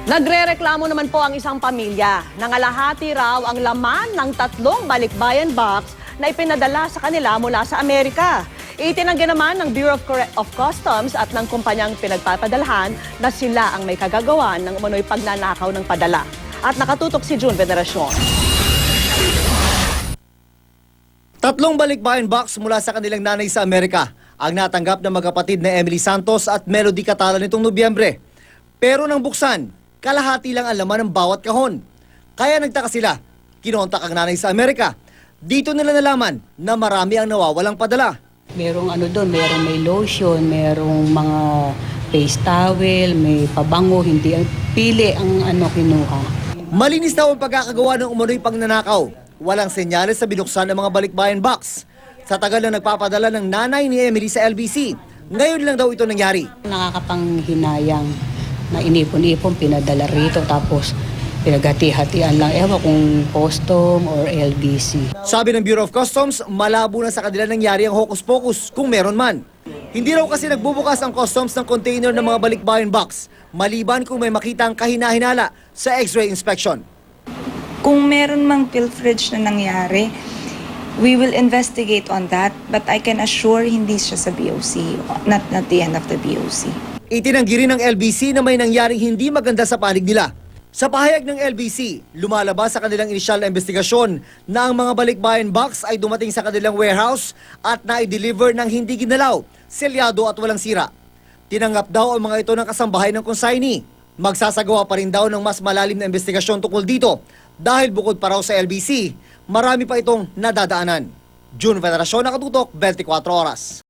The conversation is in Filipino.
Nagrereklamo naman po ang isang pamilya. Nangalahati raw ang laman ng 3 balikbayan box na ipinadala sa kanila mula sa Amerika. Itinanggi naman ng Bureau of Customs at ng kumpanyang pinagpapadalhan na sila ang may kagagawan ng umano'y pagnanakaw ng padala. At nakatutok si June Veneracion. 3 balikbayan box mula sa kanilang nanay sa Amerika ang natanggap ng magkapatid na Emily Santos at Melody Catala nitong Nobyembre. Pero nang buksan, kalahati lang ang laman ng bawat kahon. Kaya nagtaka sila, kinontak ang nanay sa Amerika. Dito nila nalaman na marami ang nawawalang padala. Merong merong may lotion, merong mga face towel, may pabango, hindi ang pili ang kinuha. Malinis daw ang pagkakagawa ng umano'y pagnanakaw. Walang senyales sa binuksan ng mga balikbayan box. Sa tagal na nagpapadala ng nanay ni Emily sa LBC, ngayon lang daw ito nangyari. Nakakapanghinayang na inipon-ipon, pinadala rito, tapos pinaghati-hatian lang. Ewan kung custom or LBC. Sabi ng Bureau of Customs, malabo na sa kanila nangyari ang hocus-pocus kung meron man. Hindi raw kasi nagbubukas ang customs ng container ng mga balikbayan box, maliban kung may makita ang kahina-hinala sa x-ray inspection. Kung meron mang pilferage na nangyari, we will investigate on that, but I can assure hindi siya sa BOC, not the end of the BOC. Itinanggi rin ng LBC na may nangyaring hindi maganda sa panig nila. Sa pahayag ng LBC, lumalabas sa kanilang inisyal na investigasyon na ang mga balikbayan box ay dumating sa kanilang warehouse at na-deliver ng hindi ginalaw, selyado at walang sira. Tinanggap daw ang mga ito ng kasambahay ng consignee. Magsasagawa pa rin daw ng mas malalim na investigasyon tungkol dito dahil bukod pa raw sa LBC, marami pa itong nadadaanan. June Veneracion, nakatutok, 24 Oras.